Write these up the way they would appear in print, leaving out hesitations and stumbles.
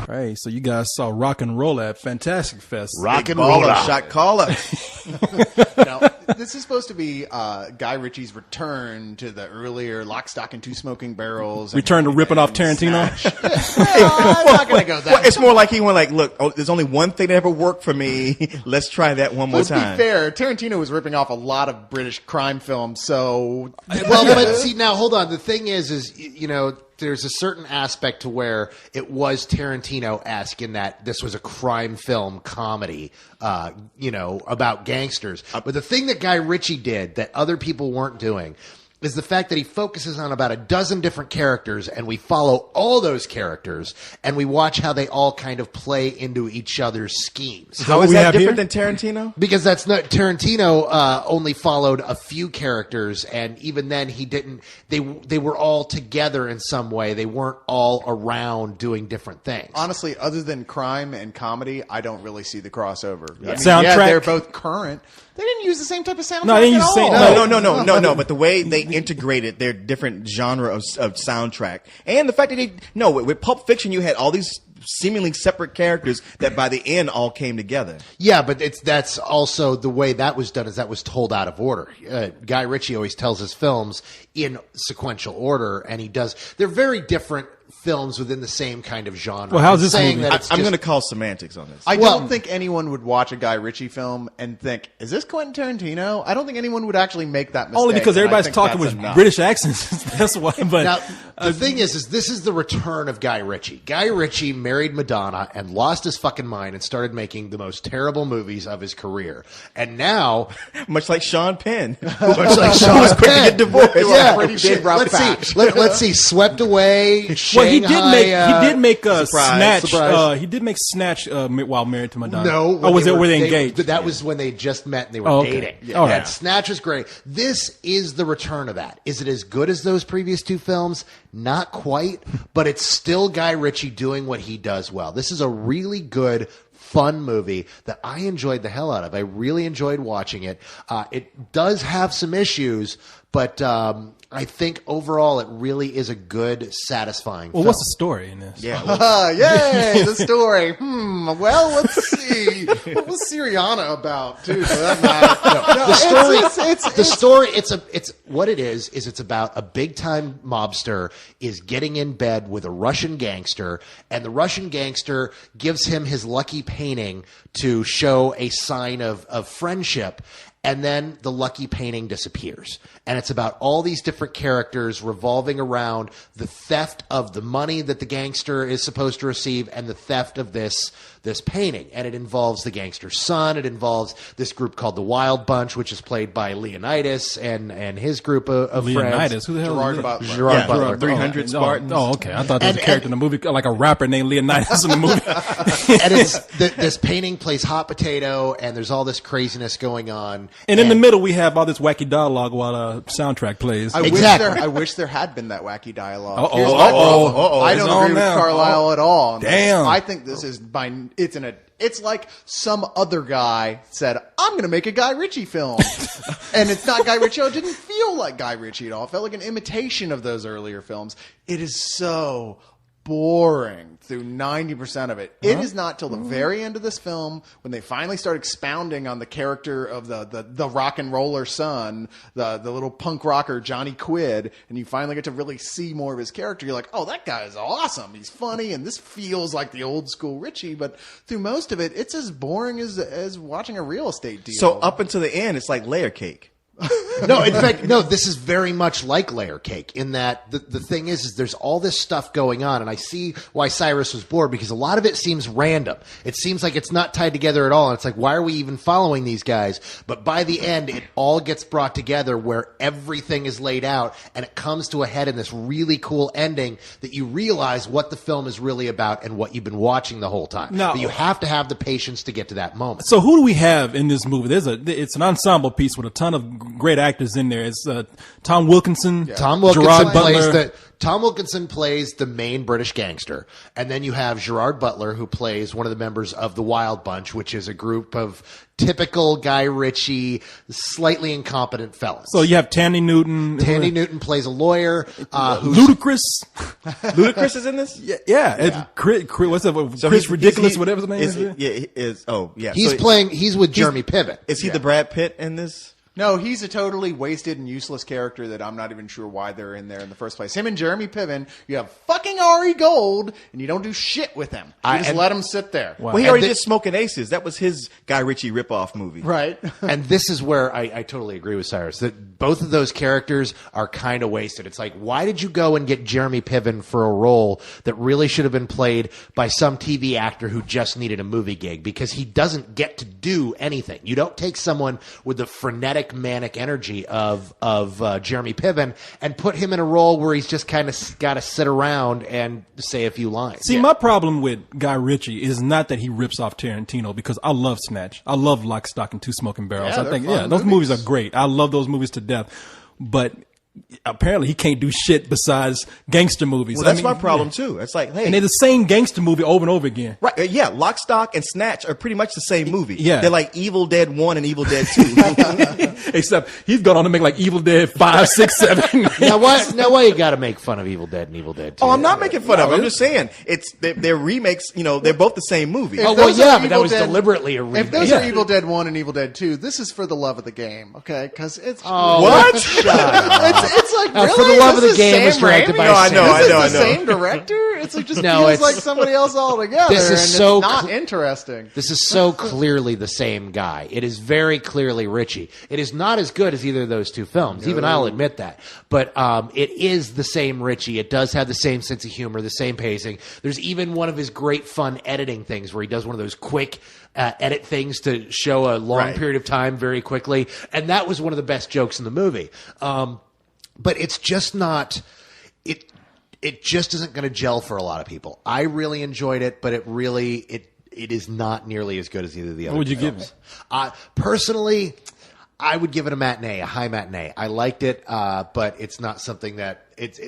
Hey, so you guys saw Rock-N-Rolla at Fantastic Fest. Rock-N-Rolla. Shot caller. Now, this is supposed to be Guy Ritchie's return to the earlier Lock, Stock, and Two Smoking Barrels. Return to ripping off Tarantino? I'm not going to go that Well, it's more like he went like, look, there's only one thing that ever worked for me. Let's try that one more Let's time. be fair. Tarantino was ripping off a lot of British crime films, so... Well, but see, now hold on. The thing is, you know, there's a certain aspect to where it was Tarantino-esque in that this was a crime film comedy, you know, about gangsters. But the thing that Guy Ritchie did that other people weren't doing is the fact that he focuses on about a dozen different characters, and we follow all those characters, and we watch how they all kind of play into each other's schemes. How is that different than Tarantino? Because that's not Tarantino. Only followed a few characters, and even then, he didn't. They were all together in some way. They weren't all around doing different things. Honestly, other than crime and comedy, I don't really see the crossover. I mean, Soundtrack? yeah, they're both current. They didn't use the same type of soundtrack No, they didn't at use the same- all. No. But the way they integrated their different genre of soundtrack, and the fact that with Pulp Fiction, you had all these seemingly separate characters that by the end all came together. Yeah, but that's also the way that was done. Is that was told out of order. Guy Ritchie always tells his films in sequential order, and he does. They're very different films within the same kind of genre. Well, how's this saying movie? that it's I'm just- going to call semantics on this. I Well- don't think anyone would watch a Guy Ritchie film and think, is this Quentin Tarantino? I don't think anyone would actually make that mistake. Only because and I everybody's think talking that's with enough. British accents. That's why. But Now, the thing is this is the return of Guy Ritchie. Guy Ritchie married Madonna and lost his fucking mind and started making the most terrible movies of his career. And now, Much like Sean Penn. much like Sean was quick to get divorced. Yeah, Pretty shit rough let's patch. see. Let's see. Swept Away. well, he Shanghai, did make surprise, Snatch. surprise. He did make Snatch while married to Madonna. No. Oh, when were they engaged? That was when they just met and they were Oh, okay. dating. Yeah. All right. And Snatch is great. This is the return of that. Is it as good as those previous two films? Not quite, but it's still Guy Ritchie doing what he does well. This is a really good, fun movie that I enjoyed the hell out of. I really enjoyed watching it. It does have some issues, but I think overall it really is a good, satisfying Well, film. what's the story in this? Yeah. Yay, the story. Well, let's see. What was Syriana about, too, for that matter? The story, it's what it is it's about a big time mobster is getting in bed with a Russian gangster, and the Russian gangster gives him his lucky painting to show a sign of friendship. And then the lucky painting disappears. And it's about all these different characters revolving around the theft of the money that the gangster is supposed to receive and the theft of this painting. And it involves the gangster's son. It involves this group called the Wild Bunch, which is played by Leonidas and his group of friends. Leonidas. Who the hell Gerard is Butler. Gerard Yeah, Butler. 300 Spartans. Oh, okay. I thought there was a And- character in the movie, like a rapper named Leonidas in the movie. And it's this painting plays hot potato, and there's all this craziness going on. And in the middle, we have all this wacky dialogue while the soundtrack plays. Exactly. I wish there had been that wacky dialogue. Uh-oh, Here's my uh-oh, problem. I it's don't on agree with now. Carlisle at all. on this. Damn. I think this is it's like some other guy said, I'm going to make a Guy Ritchie film. And it's not Guy Ritchie. It didn't feel like Guy Ritchie at all. It felt like an imitation of those earlier films. It is so boring through 90% of it. It is not till the very end of this film when they finally start expounding on the character of the rock and roller son, the little punk rocker Johnny Quid, and you finally get to really see more of his character. You're like, oh, that guy is awesome. He's funny, and this feels like the old school Ritchie. But through most of it, it's as boring as watching a real estate deal. So up until the end, it's like layer cake. No, in fact, no, this is very much like Layer Cake in that the thing is there's all this stuff going on, and I see why Cyrus was bored because a lot of it seems random. It seems like it's not tied together at all, and it's like, why are we even following these guys? But by the end, it all gets brought together where everything is laid out, and it comes to a head in this really cool ending that you realize what the film is really about and what you've been watching the whole time. No. But you have to have the patience to get to that moment. So who do we have in this movie? It's an ensemble piece with a ton of great actors in there. It's Tom Wilkinson, Tom Wilkinson Gerard plays Butler. Tom Wilkinson plays the main British gangster, and then you have Gerard Butler, who plays one of the members of the Wild Bunch, which is a group of typical Guy Ritchie, slightly incompetent fellas. So you have Tandy Newton. Tandy Newton plays a lawyer. Who's Ludacris. Ludacris is in this. Yeah. And Chris, what's that? So Chris he's- Ridiculous, he- whatever his name is. Yeah, he is. Oh, yeah. He's So playing. He's with Jeremy Piven. Is he the Brad Pitt in this? No, he's a totally wasted and useless character that I'm not even sure why they're in there in the first place. Him and Jeremy Piven, you have fucking Ari Gold, and you don't do shit with him. You just let him sit there. Wow. Well, he And already the- did Smoking Aces. That was his Guy Ritchie ripoff movie. Right. And this is where I totally agree with Cyrus, that both of those characters are kind of wasted. It's like, why did you go and get Jeremy Piven for a role that really should have been played by some TV actor who just needed a movie gig? Because he doesn't get to do anything. You don't take someone with the frenetic, manic energy of Jeremy Piven and put him in a role where he's just kind of got to sit around and say a few lines. See, my problem with Guy Ritchie is not that he rips off Tarantino, because I love Snatch. I love Lock, Stock, and Two Smoking Barrels. Yeah, I they're think, fun those movies movies. are great. I love those movies to death. But apparently he can't do shit besides gangster movies. Well, that's I mean, my problem yeah. too. It's like, hey, And they're the same gangster movie over and over again. right? Yeah, Lock, Stock, and Snatch are pretty much the same movie. Yeah. They're like Evil Dead 1 and Evil Dead 2. Except he's gone on to make like Evil Dead 5, 6, 7. Now why you got to make fun of Evil Dead and Evil Dead 2? Oh, I'm not making fun of them. I'm just saying they're remakes. You know, they're both the same movie. Oh, If well, those yeah, are but that Evil was Dead- deliberately a If remake. those Yeah. are Evil Dead 1 and Evil Dead 2, this is for the love of the game, okay? Because it's... What? It's like, really? For the Love of This the is Game was Sam directed Raimi? by No, I know, This is I the know. same director? It's like just No, feels it's- like somebody else altogether. This is and so it's not cl- interesting. This is so clearly the same guy. It is very clearly Ritchie. It is not as good as either of those two films. Even I'll admit that. But it is the same Ritchie. It does have the same sense of humor, the same pacing. There's even one of his great fun editing things where he does one of those quick edit things to show a long Right. period of time very quickly. And that was one of the best jokes in the movie. But it's just not... It just isn't going to gel for a lot of people. I really enjoyed it, but it is not nearly as good as either of the other. What would you give films. Personally, I would give it a matinee, a high matinee. I liked it, but it's not something that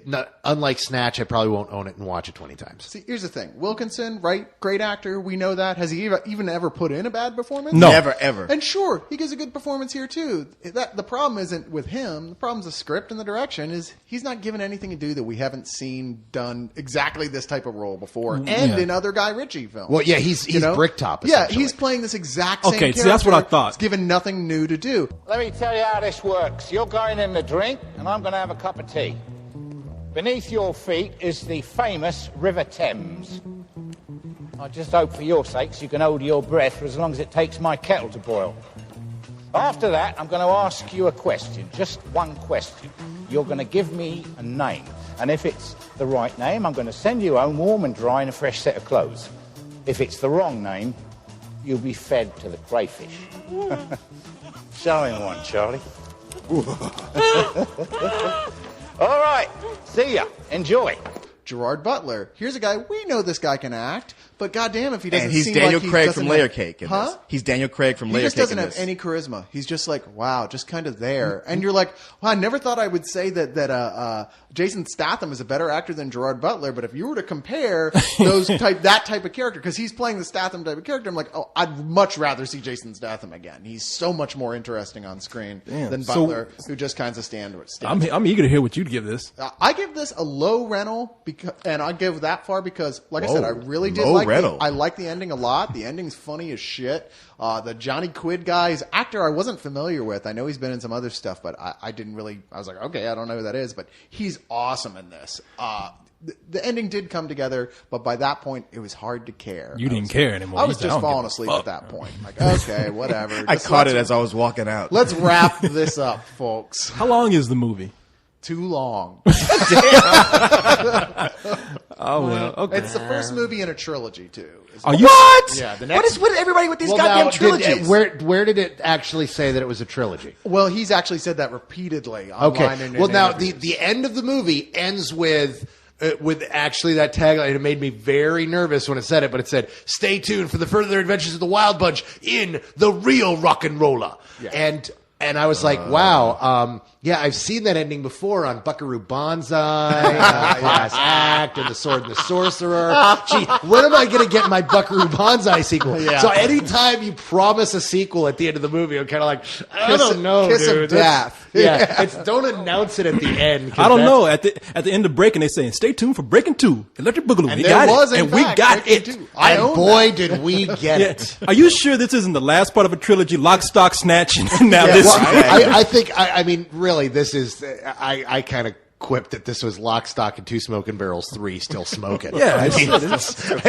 not unlike Snatch. I probably won't own it and watch it 20 times. See, here's the thing. Wilkinson, right? Great actor. We know that. Has he even ever put in a bad performance? No. Never, ever. And sure, he gives a good performance here too. The problem isn't with him. The problem's the script and the direction. Is he's not given anything to do that we haven't seen done exactly this type of role before, and in other Guy Ritchie films. Well, yeah, he's Bricktop. Yeah, essentially. he's playing this exact same Okay, character. see, that's what I thought. He's given nothing new to do. Let me tell you how this works. You're going in the drink, and I'm going to have a cup of tea. Beneath your feet is the famous River Thames. I just hope for your sakes you can hold your breath for as long as it takes my kettle to boil. After that, I'm going to ask you a question, just one question. You're going to give me a name, and if it's the right name, I'm going to send you home warm and dry in a fresh set of clothes. If it's the wrong name, you'll be fed to the crayfish. Show him one, Charlie. All right, see ya. Enjoy. Gerard Butler. Here's a guy. We know this guy can act, but goddamn if he doesn't And he's seem Daniel like he Craig doesn't from Layer have- Cake in Huh? this. He's Daniel Craig from He Layer just Cake doesn't in have this. any charisma. He's just like, wow, just kind of there. And you're like, well, I never thought I would say that Jason Statham is a better actor than Gerard Butler. But if you were to compare that type of character, because he's playing the Statham type of character, I'm like, oh, I'd much rather see Jason Statham again. He's so much more interesting on screen than So- Butler, who just kind of stands. I'm eager to hear what you'd give this. I give this a low rental, and I give that far because, like I said, I really did low like rental. I like the ending a lot. The ending's funny as shit. The Johnny Quid guy, his actor I wasn't familiar with. I know he's been in some other stuff, but I didn't really. I was like, okay, I don't know who that is, but he's awesome in this. The ending did come together, but by that point, it was hard to care. You didn't care anymore. I You was said, I just don't falling give a asleep fuck. at that point. Like, okay, whatever. I Just caught let's- it as I was walking out. Let's wrap this up, folks. How long is the movie? Too long. Oh, well, okay. It's the first movie in a trilogy, too. Are you? What? Yeah, the What next- is with everybody with these Well, goddamn now, trilogies? where did it actually say that it was a trilogy? Well, he's actually said that repeatedly online. Okay. And Well, in now interviews. the end of the movie ends with actually that tagline. It made me very nervous when it said it, but it said, "Stay tuned for the further adventures of the Wild Bunch in the real Rock-N-Rolla." Yeah. And And I was like, wow, yeah, I've seen that ending before on Buckaroo Banzai, Class Act, and The Sword and the Sorcerer. Gee, when am I going to get my Buckaroo Banzai sequel? Yeah. So anytime you promise a sequel at the end of the movie, I'm kind of like, I don't know, kiss dude. of death. Yeah, don't announce it at the end. I don't know. At the end of Breaking, they say, "Stay tuned for Breaking 2, Electric Boogaloo." And We there got was, it, in and we fact, got Breaking it. 2. I And own boy, that. did we get it. Are you sure this isn't the last part of a trilogy? Lock, Stock, Snatch, and now this. Well, I think, I mean, really, this is, I kind of quipped that this was Lock, Stock, and Two Smoking Barrels 3 still smoking. Yeah, I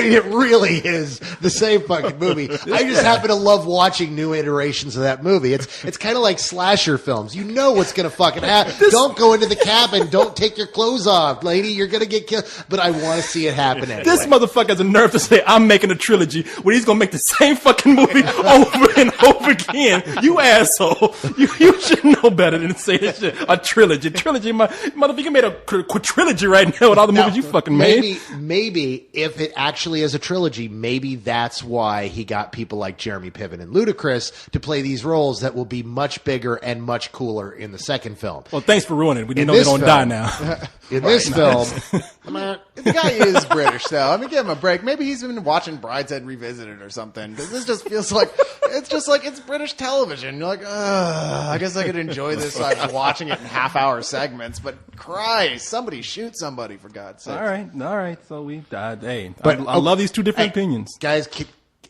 mean, it really is the same fucking movie. I just happen to love watching new iterations of that movie. It's kind of like slasher films. You know what's going to fucking happen. Don't go into the cabin. Don't take your clothes off, lady. You're going to get killed. But I want to see it happen anyway. This motherfucker has a nerve to say, I'm making a trilogy when he's going to make the same fucking movie over and over again. You asshole. You should know better than to say this shit. A trilogy. Motherfucker, you made a quadrilogy right now with all the movies you fucking made. Maybe if it actually is a trilogy, maybe that's why he got people like Jeremy Piven and Ludacris to play these roles that will be much bigger and much cooler in the second film. Well, thanks for ruining it. We In know they this don't film- die now. In this film, The guy is British, though. I mean, give him a break. Maybe he's been watching Brideshead Revisited or something. Because this just feels like it's British television. You're like, I guess I could enjoy this. I was watching it in half-hour segments, but Christ, somebody shoot somebody for God's sake. All right. So we died. Hey, But- I love these two different opinions. guys,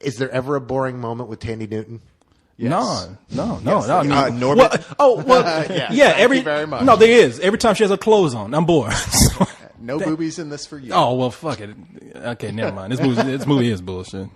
is there ever a boring moment with Tandy Newton? No. I mean, Norbit? Yeah. Thank you very much. No, there is. Every time she has her clothes on, I'm bored. No boobies in this for you. Oh well, fuck it. Okay, never mind. This movie is bullshit.